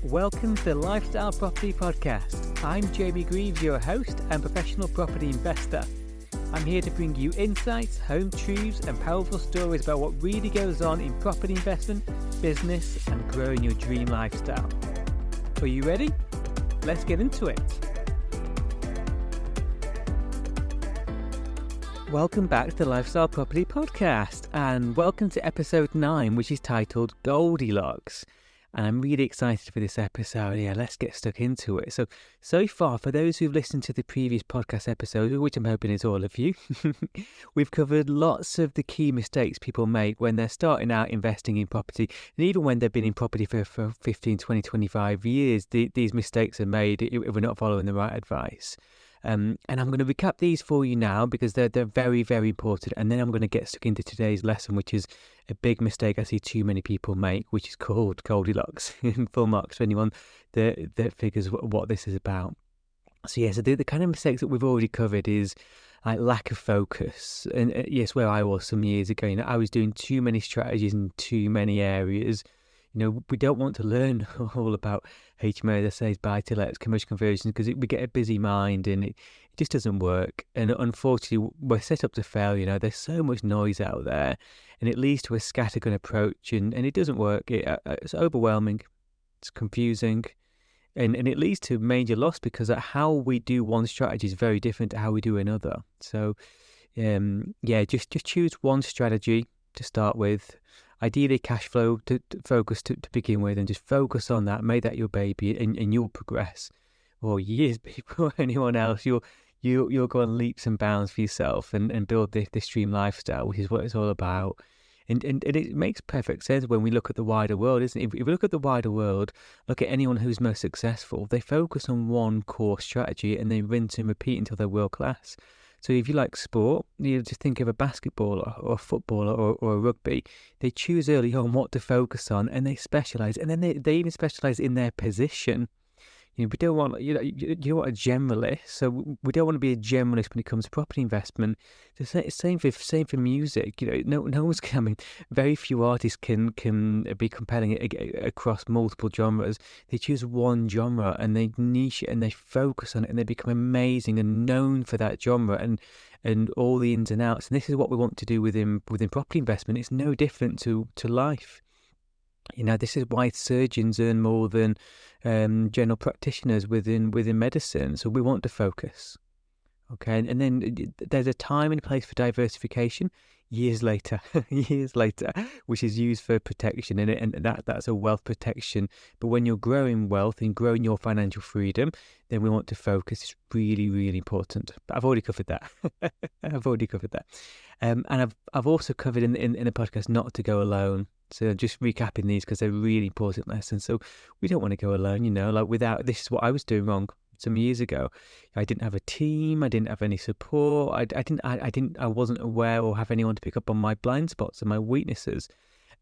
Welcome to the Lifestyle Property Podcast. I'm Jamie Greaves, your host and professional property investor. I'm here to bring you insights, home truths and powerful stories about what really goes on in property investment, business and growing your dream lifestyle. Are you ready? Let's get into it. Welcome back to the Lifestyle Property Podcast and welcome to episode 9, which is titled Goldilocks. And I'm really excited for this episode. Yeah, let's get stuck into it. So far, for those who've listened to the previous podcast episodes, which I'm hoping is all of you, we've covered lots of the key mistakes people make when they're starting out investing in property. And even when they've been in property for 15, 20, 25 years, these mistakes are made if we're not following the right advice. And I'm going to recap these for you now because they're very, very important. And then I'm going to get stuck into today's lesson, which is a big mistake I see too many people make, which is called Goldilocks. Full marks for anyone that figures what this is about. So the kind of mistakes that we've already covered is like lack of focus. And yes, where I was some years ago, I was doing too many strategies in too many areas. We don't want to learn all about HMOs, SAs, buy-to-lets, commercial conversions because we get a busy mind and it just doesn't work. And unfortunately, we're set up to fail. There's so much noise out there and it leads to a scattergun approach and it doesn't work. It's overwhelming, it's confusing, and it leads to major loss because how we do one strategy is very different to how we do another. So, just choose one strategy to start with. Ideally cash flow to focus to begin with, and just focus on that. Make that your baby, and you'll progress. Or years before anyone else, you'll go on leaps and bounds for yourself and build this dream lifestyle, which is what it's all about. And it makes perfect sense when we look at the wider world, isn't it? If we look at the wider world, look at anyone who's most successful, they focus on one core strategy and they rinse and repeat until they're world class. So if you like sport, you just think of a basketballer or a footballer or a rugby. They choose early on what to focus on and they specialise. And then they even specialise in their position. We don't want, you want a generalist. So we don't want to be a generalist when it comes to property investment. The same for music. No one's coming. Very few artists can be compelling across multiple genres. They choose one genre and they niche it and they focus on it and they become amazing and known for that genre and all the ins and outs. And this is what we want to do within property investment. It's no different to life. This is why surgeons earn more than general practitioners within medicine. So we want to focus. Okay, and then there's a time and place for diversification. Years later, which is used for protection, and that's a wealth protection. But when you're growing wealth and growing your financial freedom, then we want to focus. It's really, really important. But I've already covered that. And I've also covered in the podcast not to go alone. So just recapping these because they're really important lessons. So we don't want to go alone, this is what I was doing wrong some years ago. I didn't have a team. I didn't have any support. I wasn't aware or have anyone to pick up on my blind spots and my weaknesses.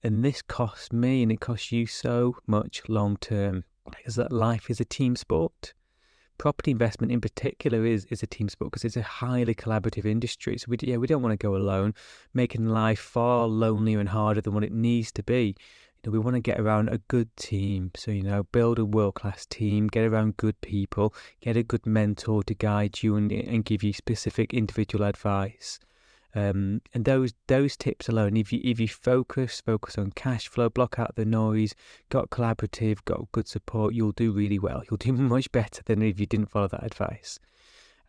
And this cost me and it costs you so much long term, because that life is a team sport. Property investment in particular is a team sport because it's a highly collaborative industry. So we don't want to go alone, making life far lonelier and harder than what it needs to be. We want to get around a good team. So, build a world-class team, get around good people, get a good mentor to guide you and give you specific individual advice. And those tips alone, if you focus on cash flow, block out the noise, got collaborative, got good support, you'll do really well. You'll do much better than if you didn't follow that advice.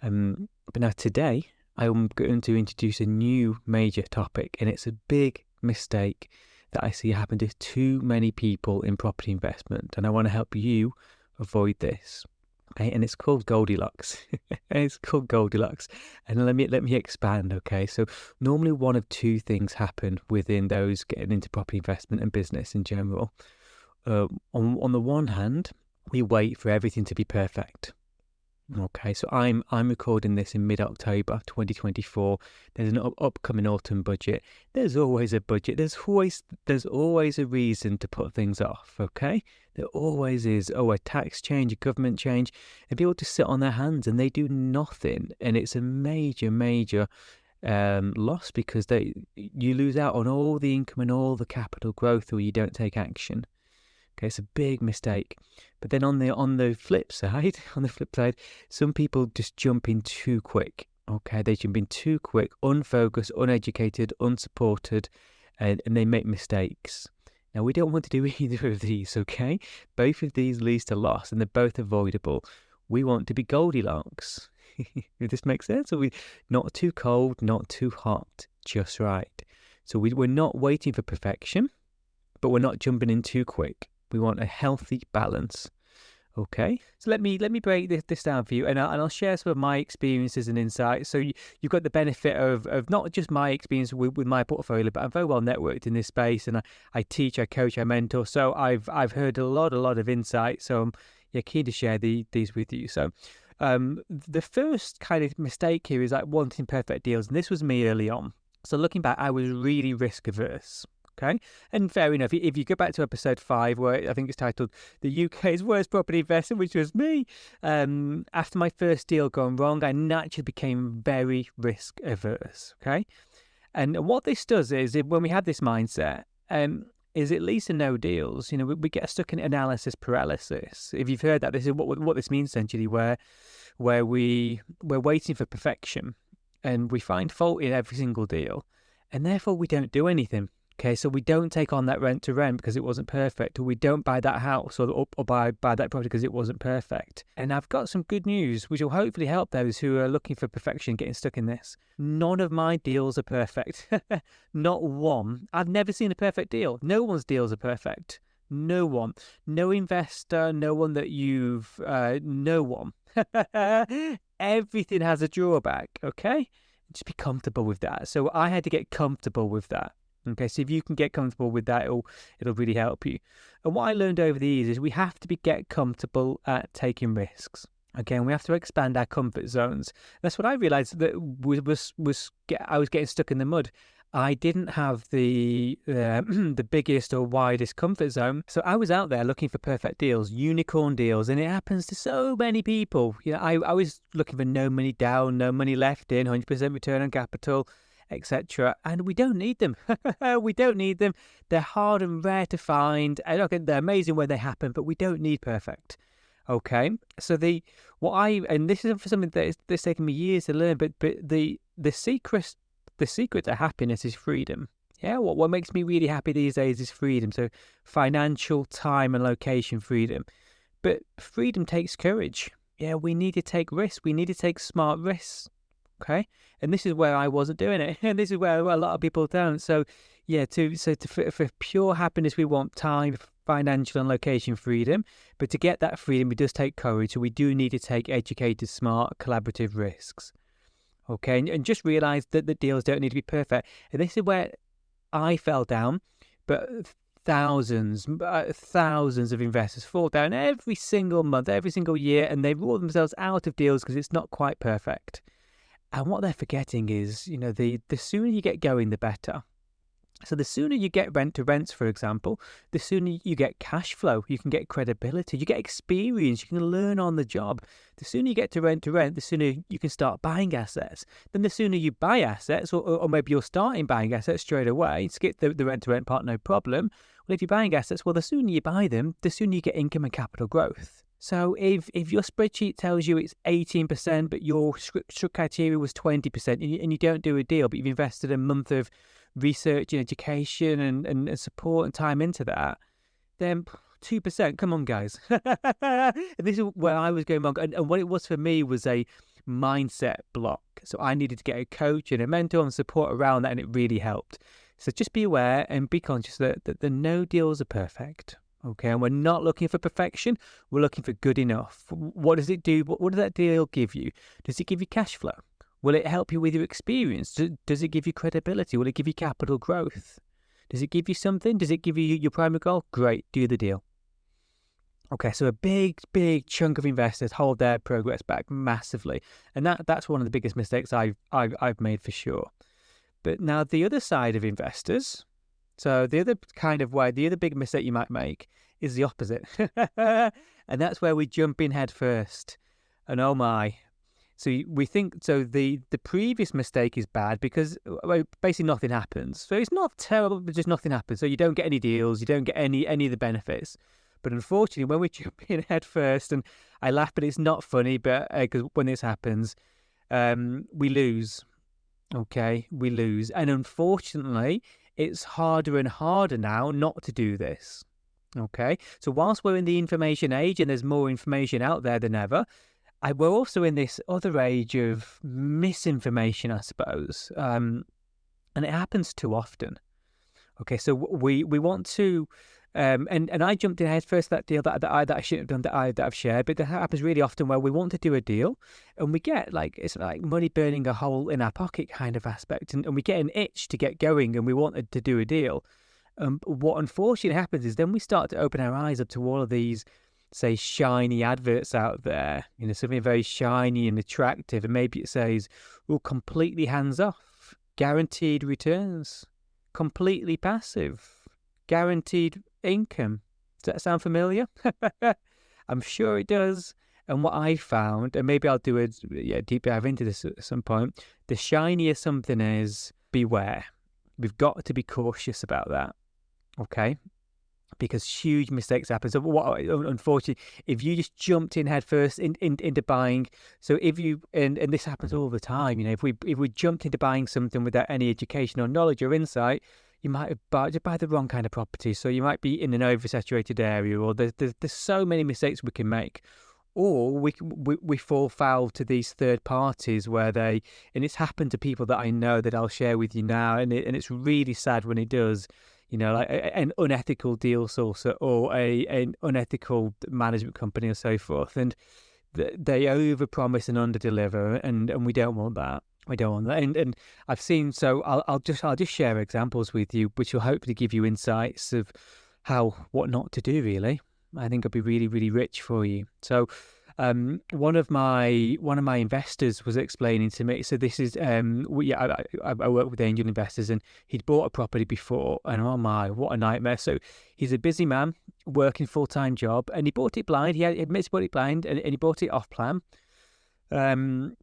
But now today, I'm going to introduce a new major topic, and it's a big mistake that I see happen to too many people in property investment, and I want to help you avoid this. Okay, and it's called Goldilocks. It's called Goldilocks, and let me expand. Okay, so normally one of two things happen within those getting into property investment and business in general. On the one hand, we wait for everything to be perfect. Okay, so I'm recording this in mid-October 2024. There's an upcoming autumn budget. There's always a budget. There's always a reason to put things off. Okay, there always is. A tax change, a government change, and people just sit on their hands and they do nothing, and it's a major loss because you lose out on all the income and all the capital growth, or you don't take action. Okay, it's a big mistake. But then on the flip side, some people just jump in too quick. Okay, they jump in too quick, unfocused, uneducated, unsupported, and they make mistakes. Now, we don't want to do either of these, okay? Both of these leads to loss, and they're both avoidable. We want to be Goldilocks. If this makes sense, so we not too cold, not too hot, just right. So we're not waiting for perfection, but we're not jumping in too quick. We want a healthy balance. Okay, so let me break this down for you, and I'll share some of my experiences and insights. So you've got the benefit of not just my experience with my portfolio, but I'm very well networked in this space, and I teach, I coach, I mentor. So I've heard a lot of insight. So I'm keen to share these with you. So the first kind of mistake here is like wanting perfect deals, and this was me early on. So looking back, I was really risk averse. Okay, and fair enough. If you go back to episode 5, where I think it's titled "The UK's Worst Property Investor," which was me, after my first deal gone wrong, I naturally became very risk averse. Okay, and what this does is, when we have this mindset, is it leads to no deals. We get stuck in analysis paralysis. If you've heard that, this is what this means essentially, where we're waiting for perfection, and we find fault in every single deal, and therefore we don't do anything. Okay, so we don't take on that rent to rent because it wasn't perfect, or we don't buy that house or buy that property because it wasn't perfect. And I've got some good news, which will hopefully help those who are looking for perfection getting stuck in this. None of my deals are perfect. Not one. I've never seen a perfect deal. No one's deals are perfect. No one. No investor, no one that no one. Everything has a drawback, okay? Just be comfortable with that. So I had to get comfortable with that. Okay, so if you can get comfortable with that, it'll really help you. And what I learned over the years is we have to get comfortable at taking risks. Again, we have to expand our comfort zones. That's what I realized, that I was getting stuck in the mud. I didn't have the biggest or widest comfort zone, so I was out there looking for perfect deals, unicorn deals, and it happens to so many people. I was looking for no money down, no money left in, 100% return on capital, etc. And we don't need them. We don't need them. They're hard and rare to find. And okay, they're amazing when they happen, but we don't need perfect. Okay, so and this is something that's taken me years to learn, but the secret to happiness is freedom. Yeah, what makes me really happy these days is freedom. So financial, time, and location freedom. But freedom takes courage. Yeah, we need to take risks. We need to take smart risks. Okay, and this is where I wasn't doing it, and this is where a lot of people don't. So yeah, for pure happiness, we want time, financial, and location freedom. But to get that freedom, it does take courage. So we do need to take educated, smart, collaborative risks. Okay, and just realize that the deals don't need to be perfect. And this is where I fell down, but thousands of investors fall down every single month, every single year, and they rule themselves out of deals because it's not quite perfect. And what they're forgetting is, the sooner you get going, the better. So the sooner you get rent to rents, for example, the sooner you get cash flow, you can get credibility, you get experience, you can learn on the job. The sooner you get to rent, the sooner you can start buying assets. Then the sooner you buy assets, or maybe you're starting buying assets straight away, skip the rent to rent part, no problem. Well, if you're buying assets, well, the sooner you buy them, the sooner you get income and capital growth. So if your spreadsheet tells you it's 18%, but your structural criteria was 20%, and you don't do a deal, but you've invested a month of research and education and support and time into that, then 2%, come on, guys. And this is where I was going wrong. And what it was for me was a mindset block. So I needed to get a coach and a mentor and support around that, and it really helped. So just be aware and be conscious that the no deals are perfect. Okay, and we're not looking for perfection. We're looking for good enough. What does it do? What does that deal give you? Does it give you cash flow? Will it help you with your experience? Does it give you credibility? Will it give you capital growth? Does it give you something? Does it give you your primary goal? Great, do the deal. Okay, so a big chunk of investors hold their progress back massively, and that's one of the biggest mistakes I've made for sure. But now the other side of investors. So the other big mistake you might make is the opposite. And that's where we jump in head first. And oh my. So we think, so the previous mistake is bad because basically nothing happens. So it's not terrible, but just nothing happens. So you don't get any deals, you don't get any of the benefits. But unfortunately, when we jump in head first, and I laugh, but it's not funny, but because when this happens, we lose. Okay, we lose. And unfortunately, it's harder and harder now not to do this. Okay, so whilst we're in the information age and there's more information out there than ever, we're also in this other age of misinformation, I suppose. And it happens too often. Okay, so we want to, and I jumped in head first that deal that I shouldn't have done, that I've shared, but that happens really often where we want to do a deal, and we get like, it's like money burning a hole in our pocket kind of aspect, and we get an itch to get going, and we wanted to do a deal. What unfortunately happens is then we start to open our eyes up to all of these, say, shiny adverts out there, something very shiny and attractive, and maybe it says, "Well, completely hands off, guaranteed returns, completely passive, guaranteed income." Does that sound familiar? I'm sure it does. And what I found, and maybe I'll do a deep dive into this at some point, the shinier something is, beware. We've got to be cautious about that. Okay? Because huge mistakes happen. So what, unfortunately, if you just jumped in head first into buying, so if you, and this happens all the time, if we jumped into buying something without any education or knowledge or insight, you might have buy the wrong kind of property. So you might be in an oversaturated area, or there's so many mistakes we can make. Or we fall foul to these third parties where and it's happened to people that I know that I'll share with you now, and it's really sad when it does. Like an unethical deal sourcer or an unethical management company or so forth, and they overpromise and underdeliver, and we don't want that. We don't want that. And I've seen, so I'll just share examples with you, which will hopefully give you insights of what not to do. Really, I think it'll be really, really rich for you. So, one of my investors was explaining to me. So this is I work with angel investors, and he'd bought a property before, and oh my, what a nightmare. So he's a busy man working full-time job, and he bought it blind. He admits he bought it blind, and he bought it off plan. And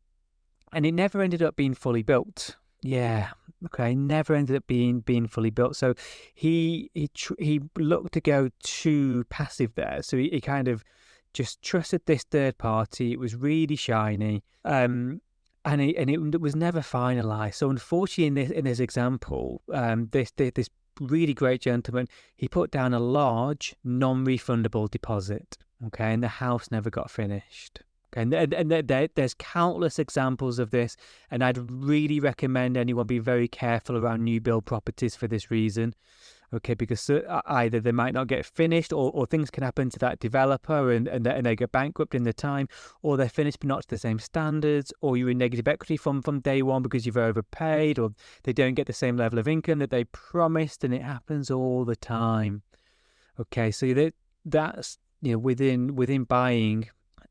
it never ended up being fully built. Yeah, okay, never ended up being fully built. So he looked to go too passive there. So he kind of just trusted this third party. It was really shiny, and it was never finalized. So unfortunately, in this example, this really great gentleman, he put down a large non-refundable deposit. Okay, and the house never got finished. Okay, and there's countless examples of this, and I'd really recommend anyone be very careful around new build properties for this reason. Okay, because either they might not get finished, or things can happen to that developer, and they go bankrupt in the time, or they're finished but not to the same standards, or you're in negative equity from day one because you've overpaid, or they don't get the same level of income that they promised, and it happens all the time. Okay, so that's within buying,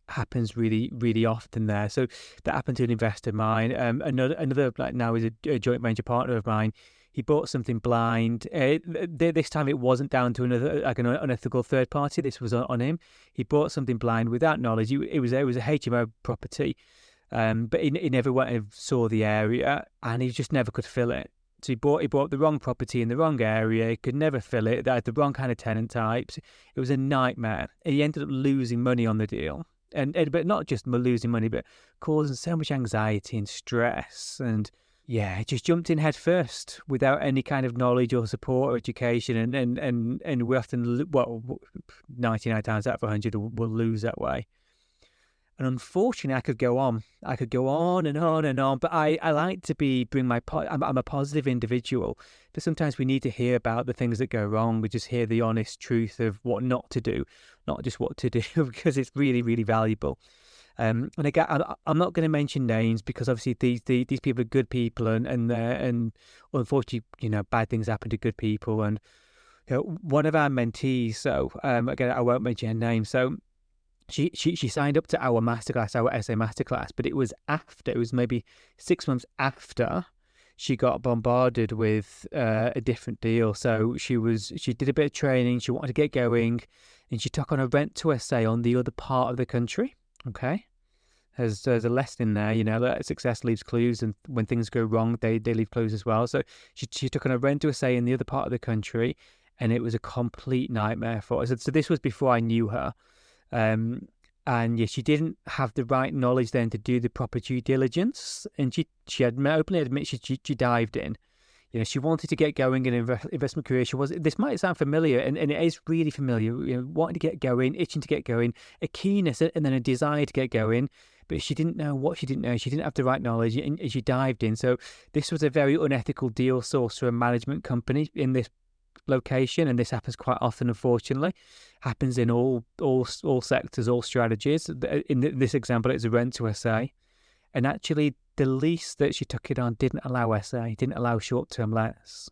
happens really, really often there. So that happened to an investor of mine. Another like now is a joint venture partner of mine. He bought something blind. This time it wasn't down to another, like an unethical third party. This was on him. He bought something blind without knowledge. It was a HMO property, but he never went and saw the area, and he just never could fill it. So he bought the wrong property in the wrong area. He could never fill it. They had the wrong kind of tenant types. It was a nightmare. He ended up losing money on the deal. But not just losing money, but causing so much anxiety and stress. And yeah, just jumped in head first without any kind of knowledge or support or education. And we often, 99 times out of 100 will lose that way. And unfortunately, I could go on and on and on. But I like to I'm a positive individual. But sometimes we need to hear about the things that go wrong. We just hear the honest truth of what not to do, not just what to do, because it's really, really valuable. And again, I'm not going to mention names, because obviously these people are good people, and unfortunately, bad things happen to good people. And one of our mentees, so again, I won't mention her name. So she signed up to our masterclass, our essay masterclass, but it was maybe 6 months after she got bombarded with a different deal. So she did a bit of training, she wanted to get going, and she took on a rent to essay on the other part of the country. Okay, there's a lesson in there, that success leaves clues, and when things go wrong, they leave clues as well. So she took on a rent to essay in the other part of the country, and it was a complete nightmare for her. So this was before I knew her. And yeah, she didn't have the right knowledge then to do the proper due diligence, and she had openly admitted she dived in. She wanted to get going in an investment career. This might sound familiar, and it is really familiar. Wanting to get going, itching to get going, a keenness and then a desire to get going, but she didn't know what she didn't know. She didn't have the right knowledge, and she dived in. So this was a very unethical deal source for a management company in this location, and this happens quite often, unfortunately. Happens in all sectors, all strategies. In this example, it's a rent to SA, and actually the lease that she took it on didn't allow SA, didn't allow short-term lets.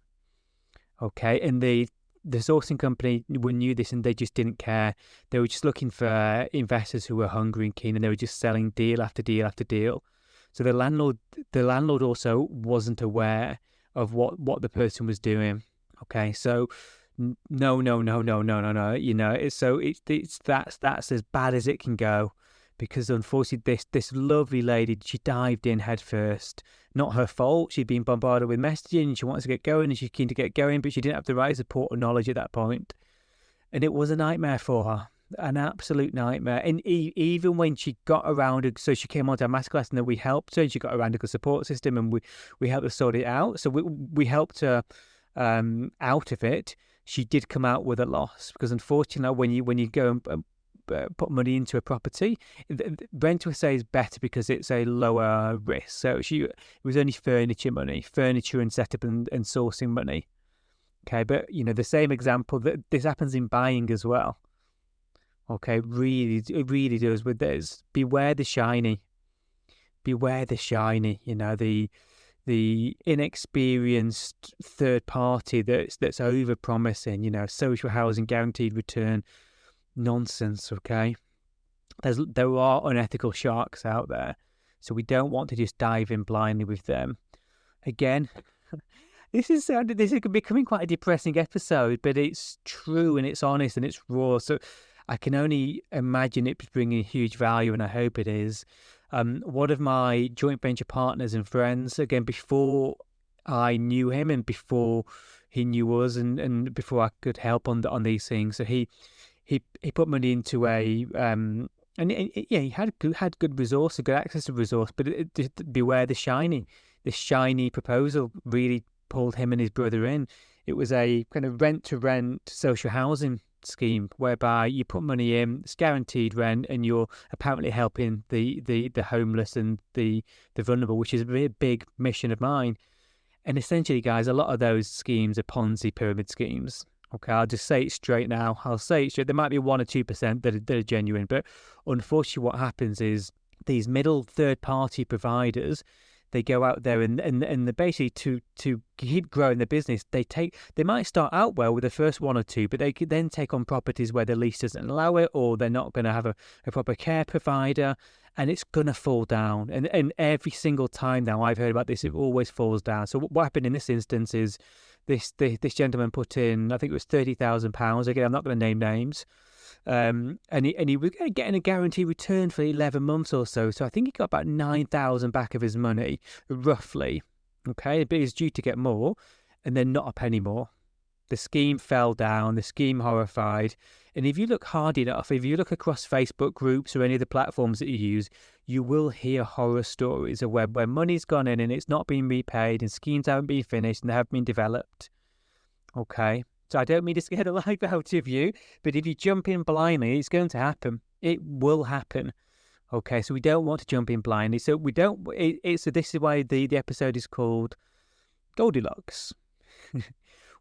Okay, and the sourcing company knew this, and they just didn't care. They were just looking for investors who were hungry and keen, and they were just selling deal after deal after deal. So the landlord also wasn't aware of what the person was doing. Okay, so no. That's as bad as it can go, because unfortunately this lovely lady, she dived in head first. Not her fault. She'd been bombarded with messaging. She wanted to get going, and she's keen to get going, but she didn't have the right support or knowledge at that point, and it was a nightmare for her. An absolute nightmare. And even when she got around, so she came onto our masterclass, and then we helped her, and she got around a good support system, and we helped her sort it out. So we helped her out of it. She did come out with a loss, because unfortunately when you go and put money into a property, rent to SA is better because it's a lower risk. So it was only furniture and setup and sourcing money. Okay, but the same example, that this happens in buying as well. Okay, really, it really does with this. Beware the shiny. The inexperienced third party that's over promising, social housing, guaranteed return nonsense. Okay, there are unethical sharks out there, so we don't want to just dive in blindly with them. Again, this is becoming quite a depressing episode, but it's true and it's honest and it's raw. So I can only imagine it bringing huge value, and I hope it is. One of my joint venture partners and friends, again, before I knew him and before he knew us, and before I could help on these things, so he put money into he had good resource, good access to resource, but beware the shiny proposal really pulled him and his brother in. It was a kind of rent-to-rent social housing scheme whereby you put money in, it's guaranteed rent, and you're apparently helping the homeless and the vulnerable, which is a very big mission of mine. And essentially, guys, a lot of those schemes are Ponzi pyramid schemes. Okay, I'll just say it straight now. There might be 1 or 2% that are genuine, but unfortunately what happens is these middle third-party providers, they go out there and they're basically to keep growing the business. They might start out well with the first 1 or 2, but they could then take on properties where the lease doesn't allow it, or they're not going to have a proper care provider, and it's going to fall down. And every single time now I've heard about this, it always falls down. So what happened in this instance is this gentleman put in, I think it was £30,000. Again, I'm not going to name names. And he was getting a guaranteed return for 11 months or so. So I think he got about 9,000 back of his money, roughly. Okay, but he's due to get more, and then not a penny more. The scheme fell down, the scheme horrified. And if you look hard enough, if you look across Facebook groups or any of the platforms that you use, you will hear horror stories of where money's gone in and it's not been repaid, and schemes haven't been finished and they haven't been developed. Okay, so I don't mean to scare the life out of you, but if you jump in blindly, it's going to happen. It will happen. Okay, so we don't want to jump in blindly. So we don't. So this is why the episode is called Goldilocks.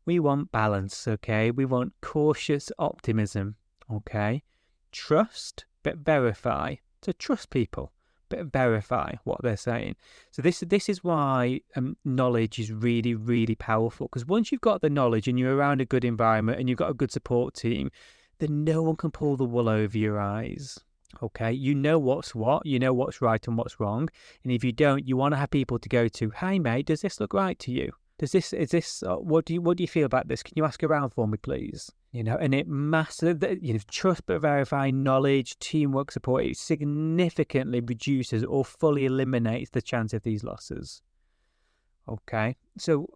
We want balance, okay? We want cautious optimism, okay? Trust, but verify. So trust people, but verify what they're saying. So this is why knowledge is really, really powerful. Because once you've got the knowledge and you're around a good environment and you've got a good support team, then no one can pull the wool over your eyes. Okay, you know what's what, you know what's right and what's wrong. And if you don't, you want to have people to go to, hey mate, does this look right to you? What do you feel about this? Can you ask around for me, please? And it massively, trust but verify, knowledge, teamwork, support, it significantly reduces or fully eliminates the chance of these losses. Okay, so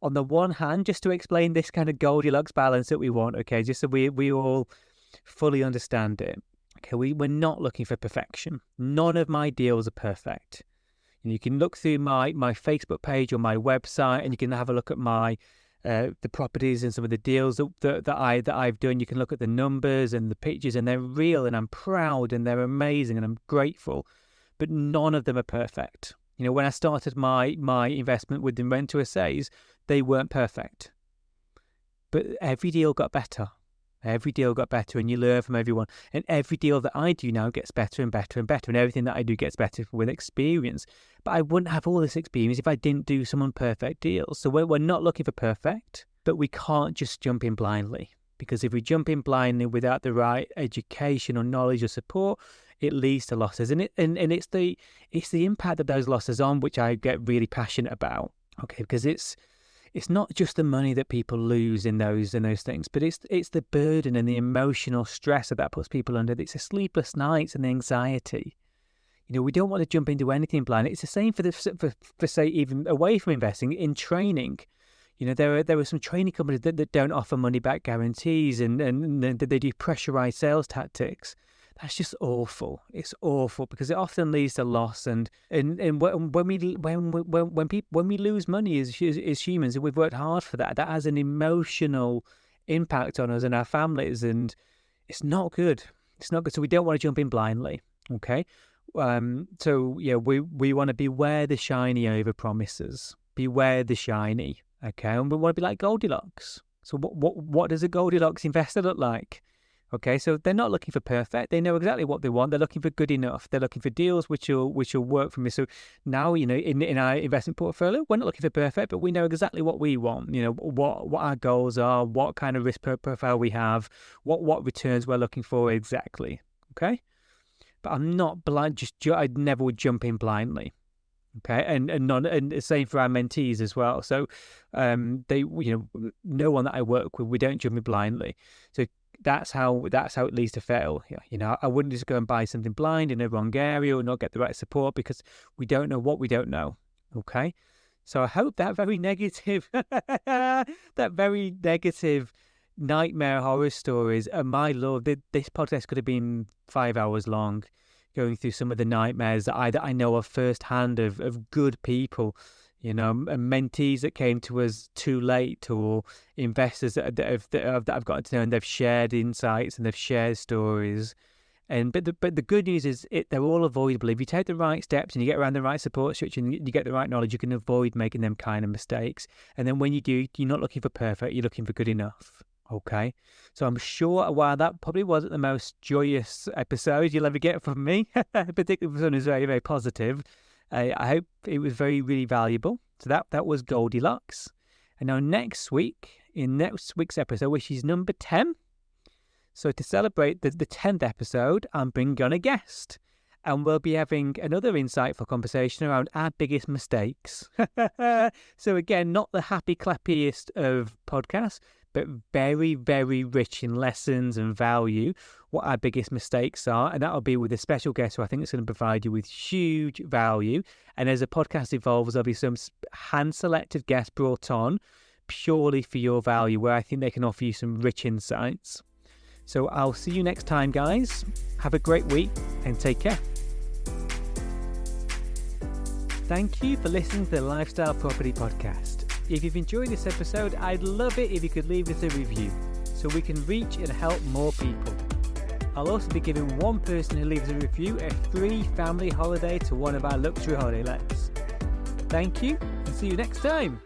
on the one hand, just to explain this kind of Goldilocks balance that we want, okay, just so we all fully understand it. Okay, we're not looking for perfection. None of my deals are perfect. And you can look through my Facebook page or my website, and you can have a look at my the properties and some of the deals that I've done. You can look at the numbers and the pictures, and they're real, and I'm proud, and they're amazing, and I'm grateful. But none of them are perfect. You know, when I started my investment with the rent to essays, they weren't perfect. But every deal got better. Every deal got better, and you learn from everyone. And every deal that I do now gets better and better and better, and everything that I do gets better with experience. But I wouldn't have all this experience if I didn't do some imperfect deals. So we're not looking for perfect, but we can't just jump in blindly. Because if we jump in blindly without the right education or knowledge or support, it leads to losses. And it's the impact of those losses on which I get really passionate about. Okay, because it's not just the money that people lose in those things, but it's the burden and the emotional stress that puts people under. It's the sleepless nights and the anxiety. You know, we don't want to jump into anything blind. It's the same for say, even away from investing, in training. You know, there are some training companies that don't offer money back guarantees, and they do pressurized sales tactics. That's just awful. It's awful because it often leads to loss. And when we lose money as humans, and we've worked hard for that, that has an emotional impact on us and our families, and it's not good. It's not good. So we don't want to jump in blindly. Okay. So yeah, we want to beware the shiny over promises. Beware the shiny. Okay, and we want to be like Goldilocks. So what does a Goldilocks investor look like? Okay, so they're not looking for perfect. They know exactly what they want. They're looking for good enough. They're looking for deals which will work for me. So now, you know, in our investment portfolio, we're not looking for perfect, but we know exactly what we want. You know, what our goals are, what kind of risk profile we have, what returns we're looking for exactly. Okay, but I'm not blind. I never would jump in blindly. Okay, and the same for our mentees as well. So, they, you know, no one that I work with, we don't jump in blindly. So that's how it leads to fail. You know, I wouldn't just go and buy something blind in the wrong area or not get the right support because we don't know what we don't know. Okay, so I hope that very negative, nightmare horror stories. My lord, this podcast could have been 5 hours long, going through some of the nightmares that I know of firsthand of good people, you know, mentees that came to us too late, or investors that I've gotten to know, and they've shared insights and they've shared stories. But the good news is they're all avoidable. If you take the right steps and you get around the right support structure and you get the right knowledge, you can avoid making them kind of mistakes. And then when you do, you're not looking for perfect, you're looking for good enough. Okay, so I'm sure while that probably wasn't the most joyous episode you'll ever get from me, particularly if someone who's very, very positive, I hope it was very, really valuable. So that was Goldilocks. And now next week's episode, which is number 10. So to celebrate the 10th episode, I'm bringing on a guest. And we'll be having another insightful conversation around our biggest mistakes. So again, not the happy clappiest of podcasts, but very, very rich in lessons and value, what our biggest mistakes are. And that'll be with a special guest who I think is going to provide you with huge value. And as the podcast evolves, there'll be some hand-selected guests brought on purely for your value, where I think they can offer you some rich insights. So I'll see you next time, guys. Have a great week and take care. Thank you for listening to the Lifestyle Property Podcast. If you've enjoyed this episode, I'd love it if you could leave us a review so we can reach and help more people. I'll also be giving one person who leaves a review a free family holiday to one of our luxury holiday lets. Thank you, and see you next time.